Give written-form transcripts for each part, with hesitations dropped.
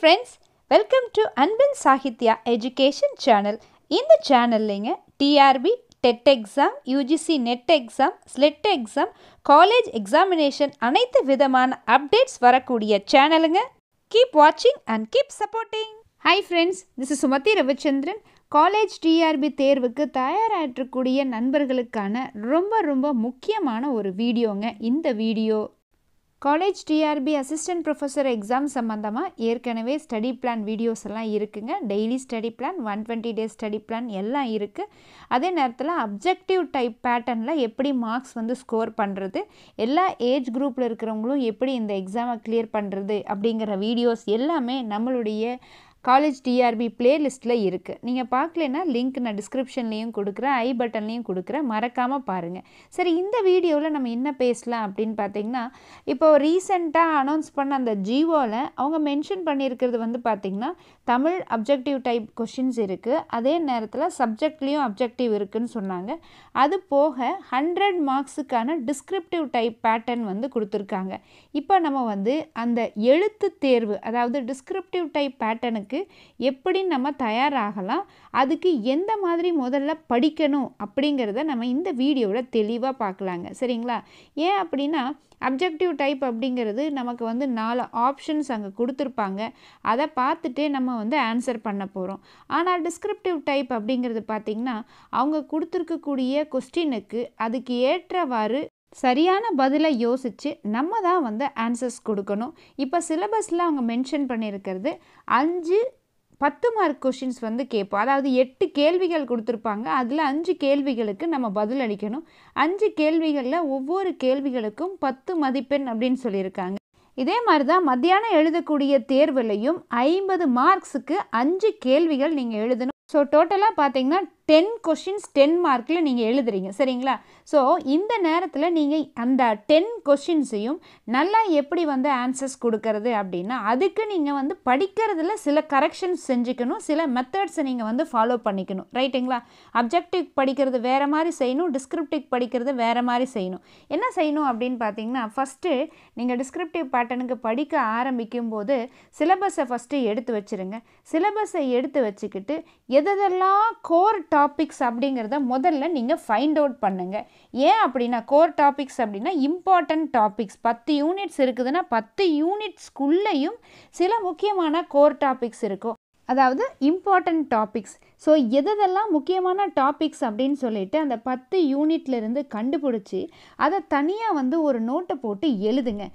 friends, welcome to Anbil Sahitya Education channel. In the channel TRB, TET exam, UGC NET exam, SLET exam, college examination அனைத்து விதமான updates வரக்கூடிய சேனலுங்க. Keep watching and keep supporting. Hi friends, this is Sumathi Ravichandran. College TRB தேர்வுக்கு தயாராகிட்டுக்கூடிய நண்பர்களுக்கான ரொம்ப முக்கியமான ஒரு வீடியோங்க இந்த video. College TRB assistant professor exam சம்பந்தமாக ஏற்கனவே ஸ்டடி பிளான் வீடியோஸ் எல்லாம் இருக்குங்க. Daily study plan, 120 days study plan எல்லாம் இருக்குது. அதே நேரத்தில் அப்ஜெக்டிவ் டைப் பேட்டர்னில் எப்படி மார்க்ஸ் ஸ்கோர் பண்ணுறது, எல்லா ஏஜ் குரூப்பில் இருக்கிறவங்களும் எப்படி இந்த எக்ஸாமை கிளியர் பண்ணுறது அப்படிங்கிற வீடியோஸ் எல்லாமே நம்மளுடைய காலேஜ் TRB பிளேலிஸ்ட்டில் இருக்குது. நீங்கள் பார்க்கலன்னா லிங்க் நான் டிஸ்கிரிப்ஷன்லேயும் கொடுக்குறேன், ஐ பட்டன்லேயும் கொடுக்குறேன், மறக்காமல் பாருங்கள். சரி, இந்த வீடியோவில் நம்ம என்ன பேசலாம் அப்படின்னு பார்த்தீங்கன்னா, இப்போ ரீசெண்டாக அனௌன்ஸ் பண்ண அந்த ஜியோவில் அவங்க மென்ஷன் பண்ணியிருக்கிறது பார்த்திங்கன்னா தமிழ் அப்ஜெக்டிவ் டைப் கொஷின்ஸ் இருக்குது, அதே நேரத்தில் சப்ஜெக்ட்லேயும் அப்ஜெக்டிவ் இருக்குதுன்னு சொன்னாங்க. அது போக 100 மார்க்ஸுக்கான டிஸ்கிரிப்டிவ் டைப் பேட்டர்ன் கொடுத்துருக்காங்க. இப்போ நம்ம அந்த எழுத்து தேர்வு, அதாவது டிஸ்கிரிப்டிவ் டைப் பேட்டர்னுக்கு எப்படி நம்ம தயாராகலாம், அதுக்கு எந்த மாதிரி முதல்ல படிக்கணும் அப்படிங்கிறத நம்ம இந்த வீடியோவில் தெளிவாக பார்க்கலாங்க. சரிங்களா? ஏன் அப்படின்னா அப்ஜெக்டிவ் டைப் அப்படிங்கிறது நமக்கு 4 ஆப்ஷன்ஸ் அங்கே கொடுத்துருப்பாங்க. அதை பார்த்துட்டே நம்ம ஆன்சர் பண்ண போகிறோம். ஆனால் டிஸ்கிரிப்டிவ் டைப் அப்படிங்கிறது பார்த்திங்கன்னா அவங்க கொடுத்துருக்கக்கூடிய கொஸ்டினுக்கு அதுக்கு ஏற்றவாறு சரியான பதிலை யோசித்து நம்ம தான் ஆன்சர்ஸ் கொடுக்கணும். இப்போ சிலபஸில் அவங்க மென்ஷன் பண்ணியிருக்கிறது 10 மார்க் கொஷின்ஸ் கேட்போம். அதாவது 8 கேள்விகள் கொடுத்துருப்பாங்க. அதில் 5 கேள்விகளுக்கு நம்ம பதில் அளிக்கணும். 5 கேள்விகளில் ஒவ்வொரு கேள்விகளுக்கும் 10 மதிப்பெண் அப்படின்னு சொல்லியிருக்காங்க. இதே மாதிரி தான் மத்தியானம் எழுதக்கூடிய தேர்வுலையும் 50 மார்க்ஸுக்கு 5 கேள்விகள் நீங்கள் எழுதணும். ஸோ டோட்டலாக பார்த்தீங்கன்னா 10 கொஷின்ஸ் 10 மார்க்கில் நீங்கள் எழுதுறீங்க. சரிங்களா? ஸோ இந்த நேரத்தில் நீங்கள் அந்த 10 கொஷின்ஸையும் நல்லா எப்படி ஆன்சர்ஸ் கொடுக்கறது அப்படின்னா அதுக்கு நீங்கள் படிக்கிறதுல சில கரெக்ஷன்ஸ் செஞ்சுக்கணும், சில மெத்தட்ஸை நீங்கள் ஃபாலோ பண்ணிக்கணும். ரைட்டுங்களா? அப்ஜெக்டிவ் படிக்கிறது வேறு மாதிரி செய்யணும், டிஸ்கிரிப்டிவ் படிக்கிறது வேறு மாதிரி செய்யணும். என்ன செய்யணும் அப்படின்னு பார்த்தீங்கன்னா, ஃபஸ்ட்டு நீங்கள் டிஸ்கிரிப்டிவ் பேட்டர்னுக்கு படிக்க ஆரம்பிக்கும் போது சிலபஸை ஃபஸ்ட்டு எடுத்து வச்சுருங்க. சிலபஸை எடுத்து வச்சுக்கிட்டு எதெல்லாம் கோர் டாபிக்ஸ் அப்படிங்கிறத முதல்ல நீங்கள் ஃபைண்ட் அவுட் பண்ணுங்கள். ஏன் அப்படின்னா கோர் டாபிக்ஸ் அப்படின்னா இம்பார்ட்டன்ட் டாபிக்ஸ். 10 யூனிட்ஸ் இருக்குதுன்னா 10 யூனிட்ஸ்குள்ளேயும் சில முக்கியமான கோர் டாபிக்ஸ் இருக்கும், அதாவது இம்பார்ட்டன்ட் டாபிக்ஸ். ஸோ எதெல்லாம் முக்கியமான டாபிக்ஸ் அப்படின்னு சொல்லிட்டு அந்த 10 யூனிட்லேருந்து கண்டுபிடிச்சி அதை தனியாக ஒரு நோட்டை போட்டு எழுதுங்க.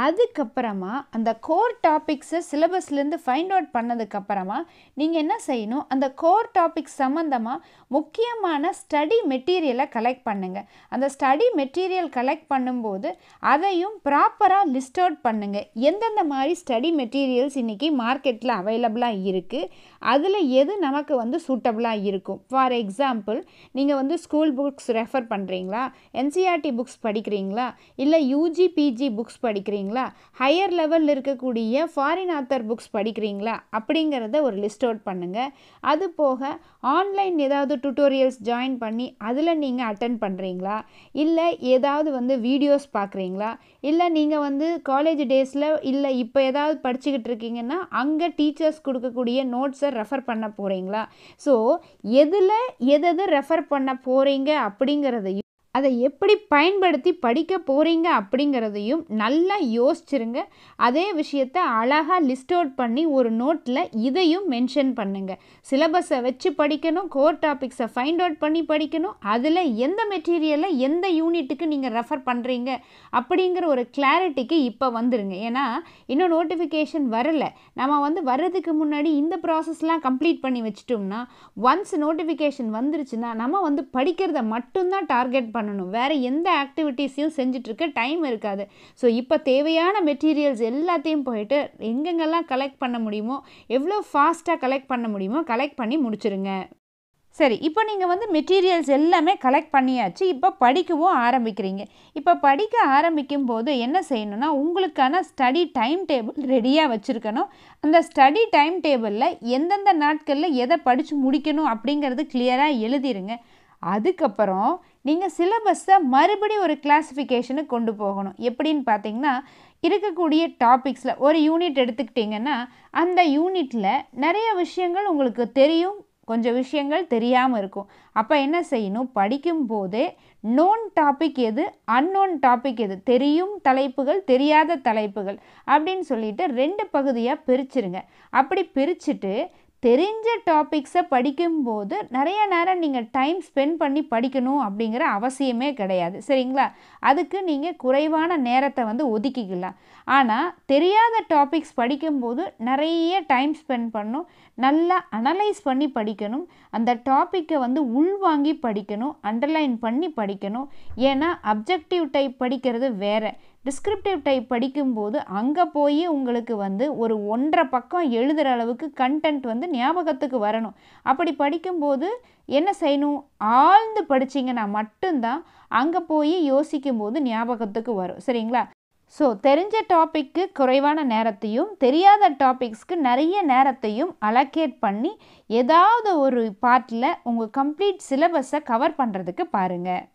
அதுக்கப்புறமா அந்த கோர் டாபிக்ஸை சிலபஸ்லேருந்து ஃபைண்ட் அவுட் பண்ணதுக்கப்புறமா நீங்கள் என்ன செய்யணும், அந்த கோர் டாபிக்ஸ் சம்மந்தமாக முக்கியமான ஸ்டடி மெட்டீரியலை கலெக்ட் பண்ணுங்கள். அந்த ஸ்டடி மெட்டீரியல் கலெக்ட் பண்ணும்போது அதையும் ப்ராப்பராக லிஸ்ட் அவுட் பண்ணுங்கள். எந்தெந்த மாதிரி ஸ்டடி மெட்டீரியல்ஸ் இன்றைக்கி மார்க்கெட்டில் அவைலபிளாக இருக்குது, அதில் எது நமக்கு சூட்டபிளாக இருக்கும். ஃபார் எக்ஸாம்பிள், நீங்கள் ஸ்கூல் புக்ஸ் ரெஃபர் பண்ணுறீங்களா, NCERT புக்ஸ் படிக்கிறீங்களா, இல்லை UG PG புக்ஸ் படிக்கிறீங்களா, ஹையர் லெவலில் இருக்கக்கூடிய ஃபாரின் ஆத்தர் புக்ஸ் படிக்கிறீங்களா அப்படிங்கிறத ஒரு லிஸ்ட் அவுட் பண்ணுங்கள். அது போக ஆன்லைன் ஏதாவது டுட்டோரியல்ஸ் ஜாயின் பண்ணி அதில் நீங்கள் அட்டென்ட் பண்ணுறீங்களா, இல்லை ஏதாவது வீடியோஸ் பார்க்குறீங்களா, இல்லை நீங்கள் காலேஜ் டேஸில் இல்லை இப்போ ஏதாவது படிச்சுக்கிட்டு இருக்கீங்கன்னா அங்கே டீச்சர்ஸ் கொடுக்கக்கூடிய நோட்ஸை ரெஃபர் பண்ண போகிறீங்களா. ஸோ எதில் எது ரெஃபர் பண்ண போகிறீங்க அப்படிங்கிறதையும் அதை எப்படி பயன்படுத்தி படிக்க போகிறீங்க அப்படிங்கிறதையும் நல்லா யோசிச்சுருங்க. அதே விஷயத்தை அழகாக லிஸ்ட் அவுட் பண்ணி ஒரு நோட்டில் இதையும் மென்ஷன் பண்ணுங்கள். சிலபஸை வச்சு படிக்கணும், கோர் டாபிக்ஸை ஃபைண்ட் அவுட் பண்ணி படிக்கணும், அதில் எந்த மெட்டீரியலை எந்த யூனிட்டுக்கு நீங்கள் ரெஃபர் பண்ணுறீங்க அப்படிங்கிற ஒரு கிளாரிட்டிக்கு இப்போ வந்துடுங்க. ஏன்னா இன்னும் நோட்டிஃபிகேஷன் வரலை. நம்ம வர்றதுக்கு முன்னாடி இந்த ப்ராசஸ்லாம் கம்ப்ளீட் பண்ணி வச்சிட்டோம்னா ஒன்ஸ் நோட்டிஃபிகேஷன் வந்துருச்சுன்னா நம்ம படிக்கிறத மட்டும்தான் டார்கெட் பண்ணணும். வேறு எந்த ஆக்டிவிட்டீஸையும் செஞ்சிட்ருக்க டைம் இருக்காது. ஸோ இப்போ தேவையான மெட்டீரியல்ஸ் எல்லாத்தையும் போயிட்டு எங்கெங்கெல்லாம் கலெக்ட் பண்ண முடியுமோ, எவ்வளோ ஃபாஸ்ட்டாக கலெக்ட் பண்ண முடியுமோ கலெக்ட் பண்ணி முடிச்சுருங்க. சரி, இப்போ நீங்கள் மெட்டீரியல்ஸ் எல்லாமே கலெக்ட் பண்ணியாச்சு. இப்போ படிக்கவும் ஆரம்பிக்கிறீங்க. இப்போ படிக்க ஆரம்பிக்கும் போது என்ன செய்யணும்னா, உங்களுக்கான ஸ்டடி டைம் டேபிள் ரெடியாக வச்சுருக்கணும். அந்த ஸ்டடி டைம் டேபிளில் எந்தெந்த நாட்களில் எதை படித்து முடிக்கணும் அப்படிங்கிறது கிளியராக எழுதிருங்க. அதுக்கப்புறம் நீங்கள் சிலபஸை மறுபடியும் ஒரு கிளாஸிஃபிகேஷனுக்கு கொண்டு போகணும். எப்படின்னு பார்த்தீங்கன்னா, இருக்கக்கூடிய டாபிக்ஸில் ஒரு யூனிட் எடுத்துக்கிட்டிங்கன்னா அந்த யூனிட்டில் நிறைய விஷயங்கள் உங்களுக்கு தெரியும், கொஞ்சம் விஷயங்கள் தெரியாமல் இருக்கும். அப்போ என்ன செய்யணும், படிக்கும்போதே நோன் டாபிக் எது, அன்னோன் டாபிக் எது, தெரியும் தலைப்புகள், தெரியாத தலைப்புகள் அப்படின்னு சொல்லிட்டு 2 பகுதியாக பிரிச்சுருங்க. அப்படி பிரிச்சுட்டு தெரிஞ்ச டாபிக்ஸை படிக்கும்போது நிறைய நேரம் நீங்கள் டைம் ஸ்பெண்ட் பண்ணி படிக்கணும் அப்படிங்கிற அவசியமே கிடையாது, சரிங்களா? அதுக்கு நீங்கள் குறைவான நேரத்தை வந்து ஒதுக்கிக்கலாம். ஆனால் தெரியாத டாபிக்ஸ் படிக்கும்போது நிறைய டைம் ஸ்பெண்ட் பண்ணணும், நல்லா அனலைஸ் பண்ணி படிக்கணும், அந்த டாப்பிக்கை வந்து உள்வாங்கி படிக்கணும், அண்டர்லைன் பண்ணி படிக்கணும். ஏன்னா அப்ஜெக்டிவ் டைப் படிக்கிறது வேறு, டிஸ்கிரிப்டிவ் டைப் படிக்கும்போது அங்கே போய் உங்களுக்கு வந்து ஒரு 1.5 பக்கம் எழுதுகிற அளவுக்கு கண்டென்ட் வந்து ஞாபகத்துக்கு வரணும். அப்படி படிக்கும்போது என்ன செய்யணும், ஆழ்ந்து படிச்சிங்கன்னா மட்டும்தான் அங்கே போய் யோசிக்கும்போது ஞாபகத்துக்கு வரும், சரிங்களா? ஸோ தெரிஞ்ச டாப்பிக்கு குறைவான நேரத்தையும் தெரியாத டாபிக்ஸ்க்கு நிறைய நேரத்தையும் அலோகேட் பண்ணி ஏதாவது ஒரு பார்ட்டில் உங்கள் கம்ப்ளீட் சிலபஸை கவர் பண்ணுறதுக்கு பாருங்கள்.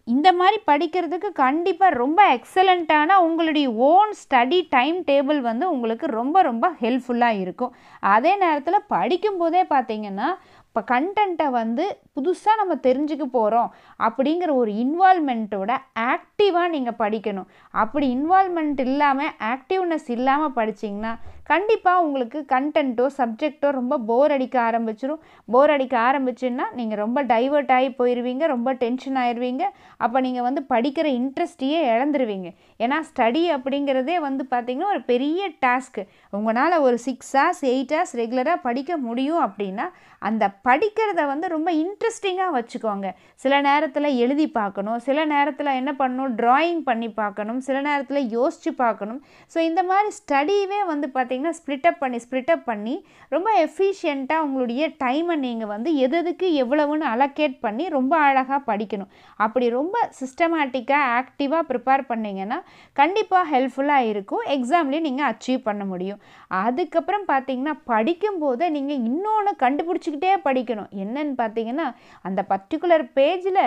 இந்த மாதிரி படிக்கிறதுக்கு கண்டிப்பாக ரொம்ப எக்ஸலண்ட்டான உங்களுடைய ஓன் ஸ்டடி டைம் டேபிள் வந்து உங்களுக்கு ரொம்ப ரொம்ப ஹெல்ப்ஃபுல்லாக இருக்கும். அதே நேரத்தில் படிக்கும்போதே பார்த்திங்கன்னா இப்போ கண்டென்ட்டை வந்து புதுசாக நம்ம தெரிஞ்சுக்க போகிறோம் அப்படிங்கிற ஒரு இன்வால்மெண்ட்டோட ஆக்டிவாக நீங்கள் படிக்கணும். அப்படி இன்வால்மெண்ட் இல்லாமல் ஆக்டிவ்னஸ் இல்லாமல் படிச்சிங்கன்னா கண்டிப்பாக உங்களுக்கு கண்டென்ட்டோ சப்ஜெக்டோ ரொம்ப போர் அடிக்க ஆரம்பிச்சிடும். போர் அடிக்க ஆரம்பிச்சுன்னா நீங்கள் ரொம்ப டைவர்ட் ஆகி போயிடுவீங்க, ரொம்ப டென்ஷன் ஆயிடுவீங்க. அப்போ நீங்கள் வந்து படிக்கிற இன்ட்ரெஸ்ட்டையே இழந்துருவீங்க. ஏன்னா ஸ்டடி அப்படிங்கிறதே வந்து பார்த்திங்கன்னா ஒரு பெரிய டாஸ்க்கு. உங்களால் ஒரு 6 hours 8 hours ரெகுலராக படிக்க முடியும் அப்படின்னா அந்த படிக்கிறத வந்து ரொம்ப இன்ட்ரெஸ்டிங்காக வச்சுக்கோங்க. சில நேரத்தில் எழுதி பார்க்கணும், சில நேரத்தில் என்ன பண்ணணும், ட்ராயிங் பண்ணி பார்க்கணும், சில நேரத்தில் யோசித்து பார்க்கணும். ஸோ இந்த மாதிரி ஸ்டடியவே வந்து பார்த்திங்கன்னா ஸ்ப்ளிட்டப் பண்ணி ரொம்ப எஃபிஷியண்ட்டாக உங்களுடைய டைமை நீங்கள் வந்து எதுக்கு எவ்வளவுன்னு அலோகேட் பண்ணி ரொம்ப அழகாக படிக்கணும். அப்படி ரொம்ப சிஸ்டமேட்டிக்காக ஆக்டிவாக ப்ரிப்பேர் பண்ணிங்கன்னா கண்டிப்பாக ஹெல்ப்ஃபுல்லாக இருக்கும், எக்ஸாம்லேயும் நீங்கள் அச்சீவ் பண்ண முடியும். அதுக்கப்புறம் பார்த்திங்கன்னா படிக்கும்போது நீங்கள் இன்னொன்று கண்டுபிடிச்சிக்கிட்டே படிக்கணும். என்னன்னு பார்த்தீங்கன்னா அந்த பர்டிகுலர் பேஜில்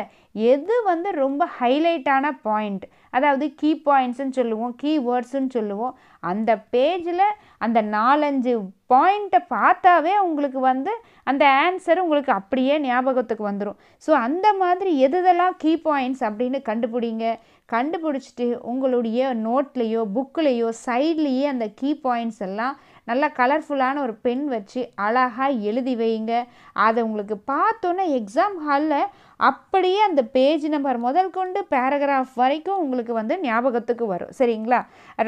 எது வந்து ரொம்ப ஹைலைட்டான பாயிண்ட், அதாவது கீ பாயிண்ட்ஸ்ன்னு சொல்லுவோம், கீ வேர்ட்ஸுன்னு சொல்லுவோம். அந்த பேஜில் அந்த 4-5 பாயிண்ட்டை பார்த்தாவே உங்களுக்கு வந்து அந்த ஆன்சர் உங்களுக்கு அப்படியே ஞாபகத்துக்கு வந்துடும். ஸோ அந்த மாதிரி எதெல்லாம் கீ பாயிண்ட்ஸ் அப்படின்னு கண்டுபிடிச்சிட்டு உங்களுடைய நோட்லேயோ புக்கிலேயோ சைட்லேயே அந்த கீ பாயிண்ட்ஸ் எல்லாம் நல்லா கலர்ஃபுல்லான ஒரு பென் வச்சு அழகாக எழுதி வைங்க. அதை உங்களுக்கு பார்த்தோன்னே எக்ஸாம் ஹாலில் அப்படியே அந்த பேஜ் நம்பர் முதல் கொண்டு பேராகிராஃப் வரைக்கும் உங்களுக்கு வந்து ஞாபகத்துக்கு வரும், சரிங்களா?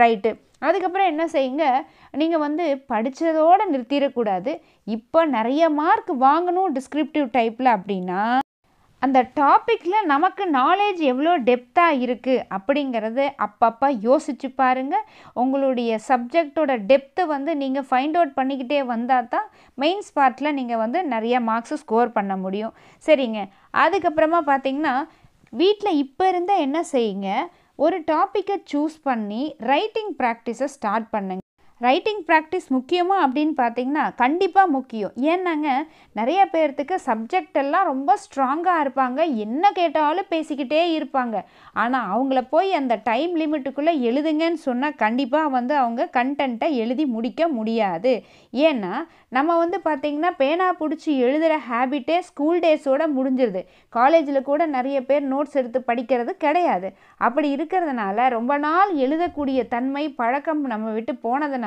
ரைட்டு. அதுக்கப்புறம் என்ன செய்யுங்க, நீங்கள் வந்து படித்ததோடு நிறுத்திடக்கூடாது. இப்போ நிறைய மார்க் வாங்கணும் டிஸ்கிரிப்டிவ் டைப்பில் அப்படின்னா அந்த டாப்பிக்கில் நமக்கு நாலேஜ் எவ்வளோ டெப்த்தாக இருக்குது அப்படிங்கிறது அப்பப்போ யோசிச்சு பாருங்கள். உங்களுடைய சப்ஜெக்டோட டெப்த்து வந்து நீங்கள் ஃபைண்ட் அவுட் பண்ணிக்கிட்டே வந்தால் தான் மெயின்ஸ் பார்ட்டில் நீங்கள் வந்து நிறைய மார்க்ஸு ஸ்கோர் பண்ண முடியும், சரிங்க? அதுக்கப்புறமா பார்த்திங்கன்னா வீட்டில் இப்போ இருந்தால் என்ன செய்யுங்க, ஒரு டாப்பிக்கை சூஸ் பண்ணி ரைட்டிங் ப்ராக்டிஸை ஸ்டார்ட் பண்ணுங்க. ரைட்டிங் ப்ராக்டிஸ் முக்கியமாக அப்படின்னு பார்த்தீங்கன்னா கண்டிப்பாக முக்கியம். ஏன்னாங்க நிறைய பேர்த்துக்கு சப்ஜெக்ட் எல்லாம் ரொம்ப ஸ்ட்ராங்காக இருப்பாங்க, என்ன கேட்டாலும் பேசிக்கிட்டே இருப்பாங்க. ஆனால் அவங்கள போய் அந்த டைம் லிமிட்டுக்குள்ளே எழுதுங்கன்னு சொன்னால் கண்டிப்பாக வந்து அவங்க கண்டென்ட்டை எழுதி முடிக்க முடியாது. ஏன்னா நம்ம வந்து பார்த்திங்கன்னா பேனா பிடிச்சி எழுதுகிற ஹேபிட்டே ஸ்கூல் டேஸோடு முடிஞ்சிருது. காலேஜில் கூட நிறைய பேர் நோட்ஸ் எடுத்து படிக்கிறது கிடையாது. அப்படி இருக்கிறதுனால ரொம்ப நாள் எழுதக்கூடிய தன்மை பழக்கம் நம்ம விட்டு போனதுனால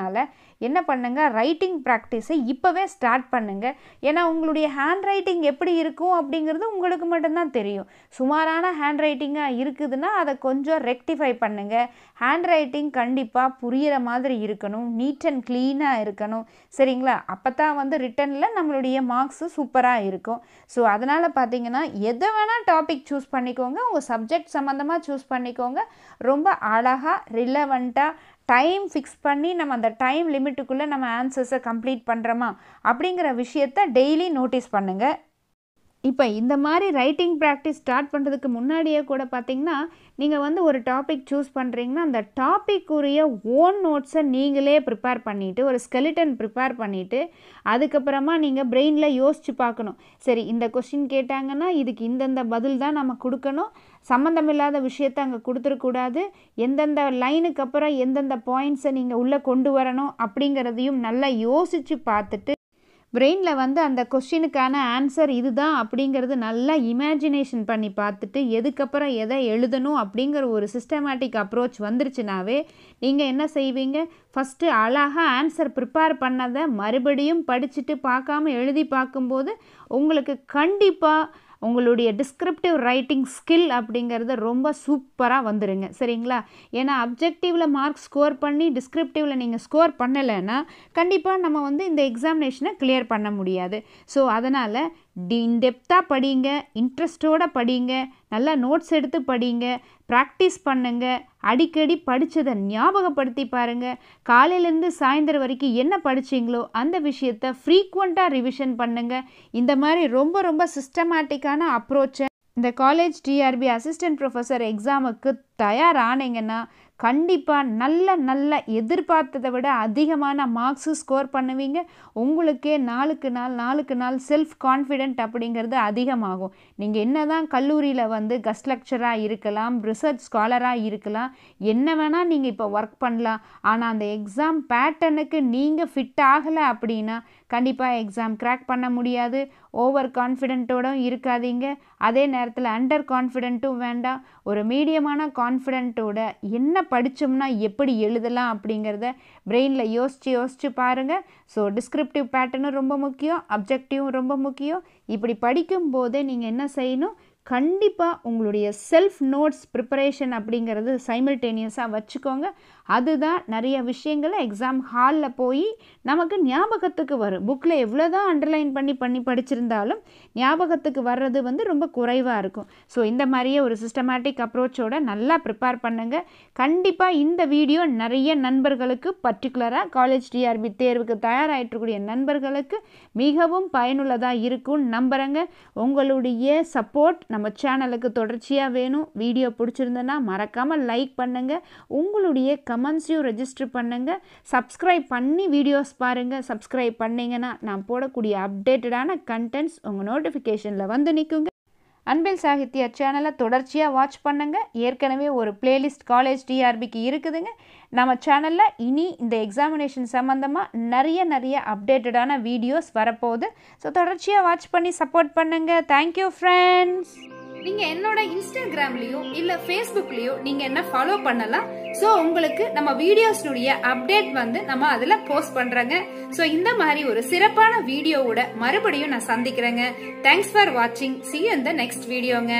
என்ன பண்ணுங்க, ரைட்டிங் ப்ராக்டிஸை இப்போவே ஸ்டார்ட் பண்ணுங்கள். ஏன்னா உங்களுடைய ஹேண்ட் ரைட்டிங் எப்படி இருக்கும் அப்படிங்கிறது உங்களுக்கு மட்டும்தான் தெரியும். சுமாரான ஹேண்ட் ரைட்டிங்காக இருக்குதுன்னா அதை கொஞ்சம் ரெக்டிஃபை பண்ணுங்கள். ஹேண்ட் ரைட்டிங் கண்டிப்பாக புரிகிற மாதிரி இருக்கணும், நீட் அண்ட் க்ளீனாக இருக்கணும், சரிங்களா? அப்போ தான் வந்து ரிட்டனில் நம்மளுடைய மார்க்ஸு சூப்பராக இருக்கும். ஸோ அதனால் பார்த்தீங்கன்னா எதை வேணால் டாபிக் சூஸ் பண்ணிக்கோங்க, உங்கள் சப்ஜெக்ட் சம்மந்தமாக சூஸ் பண்ணிக்கோங்க. ரொம்ப அழகாக ரிலவெண்ட்டாக டைம் ஃபிக்ஸ் பண்ணி நம்ம அந்த டைம் லிமிட்டுக்குள்ளே நம்ம ஆன்சர்ஸை கம்ப்ளீட் பண்ணுறோமா அப்படிங்கிற விஷயத்தை டெய்லி நோட்டீஸ் பண்ணுங்கள். இப்போ இந்த மாதிரி ரைட்டிங் ப்ராக்டிஸ் ஸ்டார்ட் பண்ணுறதுக்கு முன்னாடியே கூட பார்த்திங்கன்னா நீங்கள் வந்து ஒரு டாபிக் சூஸ் பண்ணுறீங்கன்னா அந்த டாப்பிக்குரிய ஓன் நோட்ஸை நீங்களே ப்ரிப்பேர் பண்ணிவிட்டு ஒரு ஸ்கெலிட்டன் ப்ரிப்பேர் பண்ணிவிட்டு அதுக்கப்புறமா நீங்கள் பிரெயினில் யோசித்து பார்க்கணும். சரி, இந்த கொஸ்டின் கேட்டாங்கன்னா இதுக்கு இந்தந்த பதில் தான் நம்ம கொடுக்கணும், சம்மந்தமில்லாத விஷயத்தை அங்கே கொடுத்துடக்கூடாது. எந்தெந்த லைனுக்கு அப்புறம் எந்தெந்த பாயிண்ட்ஸை நீங்கள் உள்ளே கொண்டு வரணும் அப்படிங்கிறதையும் நல்லா யோசித்து பார்த்துட்டு பிரெயினில் வந்து அந்த கொஸ்டினுக்கான ஆன்சர் இதுதான் அப்படிங்கிறது நல்லா இமேஜினேஷன் பண்ணி பார்த்துட்டு எதுக்கப்புறம் எதை எழுதணும் அப்படிங்கிற ஒரு சிஸ்டமேட்டிக் அப்ரோச் வந்துருச்சுனாவே நீங்கள் என்ன செய்வீங்க, ஃபஸ்ட்டு அழகாக ஆன்சர் ப்ரிப்பேர் பண்ணதை மறுபடியும் படிச்சுட்டு பார்க்காம எழுதி பார்க்கும்போது உங்களுக்கு கண்டிப்பாக உங்களுடைய டிஸ்கிரிப்டிவ் ரைட்டிங் ஸ்கில் அப்படிங்கிறது ரொம்ப சூப்பராக வந்துடுங்க. சரிங்களா? ஏன்னா அப்ஜெக்டிவில் மார்க் ஸ்கோர் பண்ணி டிஸ்கிரிப்டிவில் நீங்கள் ஸ்கோர் பண்ணலைன்னா கண்டிப்பாக நம்ம வந்து இந்த எக்ஸாமினேஷனை கிளியர் பண்ண முடியாது. ஸோ அதனால் இன்டெப்த்தாக படிங்க, இன்ட்ரெஸ்டோடு படிங்க, நல்லா நோட்ஸ் எடுத்து படிங்க, ப்ராக்டிஸ் பண்ணுங்க, அடிக்கடி படித்ததை ஞாபகப்படுத்தி பாருங்கள். காலையிலேருந்து சாயந்தரம் வரைக்கும் என்ன படிச்சிங்களோ அந்த விஷயத்தை ஃப்ரீக்வெண்ட்டாக ரிவிஷன் பண்ணுங்கள். இந்த மாதிரி ரொம்ப ரொம்ப சிஸ்டமேட்டிக்கான அப்ரோச்சை இந்த காலேஜ் டிஆர்பி அசிஸ்டன்ட் ப்ரொஃபஸர் எக்ஸாமுக்கு தயாரானீங்கன்னா கண்டிப்பாக நல்ல எதிர்பார்த்ததை விட அதிகமான மார்க்ஸு ஸ்கோர் பண்ணுவீங்க. உங்களுக்கே நாளுக்கு நாள் செல்ஃப் கான்ஃபிடென்ட் அப்படிங்கிறது அதிகமாகும். நீங்கள் என்ன தான் கல்லூரியில் வந்து கஸ்ட் லெக்சராக இருக்கலாம், ரிசர்ச் ஸ்காலராக இருக்கலாம், என்ன வேணால் நீங்கள் இப்போ ஒர்க் பண்ணலாம். ஆனால் அந்த எக்ஸாம் பேட்டர்னுக்கு நீங்கள் ஃபிட் ஆகலை அப்படின்னா கண்டிப்பாக எக்ஸாம் கிராக் பண்ண முடியாது. ஓவர் கான்ஃபிடென்ட்டோடும் இருக்காதீங்க, அதே நேரத்தில் அண்டர் கான்ஃபிடென்ட்டும் வேண்டாம். ஒரு மீடியமான கான்ஃபிடென்ட்டோட என்ன படித்தோம்னா எப்படி எழுதலாம் அப்படிங்கிறத பிரெயினில் யோசித்து பாருங்கள். ஸோ டிஸ்கிரிப்டிவ் பேட்டர்னும் ரொம்ப முக்கியம், அப்ஜெக்டிவும் ரொம்ப முக்கியம். இப்படி படிக்கும்போதே நீங்கள் என்ன செய்யணும், கண்டிப்பாக உங்களுடைய செல்ஃப் நோட்ஸ் ப்ரிப்பரேஷன் அப்படிங்கிறது சைமல்டேனியஸாக வச்சுக்கோங்க. அதுதான் நிறைய விஷயங்களை எக்ஸாம் ஹாலில் போய் நமக்கு ஞாபகத்துக்கு வரும். புக்கில் எவ்வளோ தான் அண்டர்லைன் பண்ணி படிச்சிருந்தாலும் ஞாபகத்துக்கு வர்றது வந்து ரொம்ப குறைவாக இருக்கும். ஸோ இந்த மாதிரியே ஒரு சிஸ்டமேட்டிக் அப்ரோச்சோடு நல்லா ப்ரிப்பேர் பண்ணுங்கள். கண்டிப்பாக இந்த வீடியோ நிறைய நண்பர்களுக்கு, பர்டிகுலராக காலேஜ் டிஆர்பி தேர்வுக்கு தயாராகிட்டுக்கூடிய நண்பர்களுக்கு மிகவும் பயனுள்ளதாக இருக்கும்னு நம்புகிறேங்க. உங்களுடைய சப்போர்ட் நம்ம சேனலுக்கு தொடர்ச்சியாக வேணும். வீடியோ பிடிச்சிருந்தேன்னா மறக்காமல் லைக் பண்ணுங்கள், உங்களுடைய கமெண்ட்ஸையும் ரெஜிஸ்டர் பண்ணுங்கள், சப்ஸ்கிரைப் பண்ணி வீடியோஸ் பாருங்கள். சப்ஸ்கிரைப் பண்ணிங்கன்னா நான் போடக்கூடிய அப்டேட்டடான கண்டென்ட்ஸ் உங்கள் நோட்டிஃபிகேஷனில் வந்து நிற்குங்க. அன்பில் சாகித்யா சேனலை தொடர்ச்சியாக வாட்ச் பண்ணுங்கள். ஏற்கனவே ஒரு பிளேலிஸ்ட் காலேஜ் டிஆர்பிக்கு இருக்குதுங்க. நம்ம சேனலில் இனி இந்த எக்ஸாமினேஷன் சம்மந்தமாக நிறைய அப்டேட்டடான வீடியோஸ் வரப்போகுது. ஸோ தொடர்ச்சியாக வாட்ச் பண்ணி சப்போர்ட் பண்ணுங்கள். Thank you friends. நீங்கள் என்னோட இன்ஸ்டாகிராம்லேயோ இல்லை ஃபேஸ்புக்லேயோ நீங்கள் என்ன ஃபாலோ பண்ணலாம். ஸோ உங்களுக்கு நம்ம வீடியோஸ்னுடைய அப்டேட் வந்து நம்ம அதில் போஸ்ட் பண்ணுறோங்க. ஸோ இந்த மாதிரி ஒரு சிறப்பான வீடியோவோட மறுபடியும் நான் சந்திக்கிறேங்க. தேங்க்ஸ் ஃபார் வாட்சிங். See you in the next வீடியோங்க.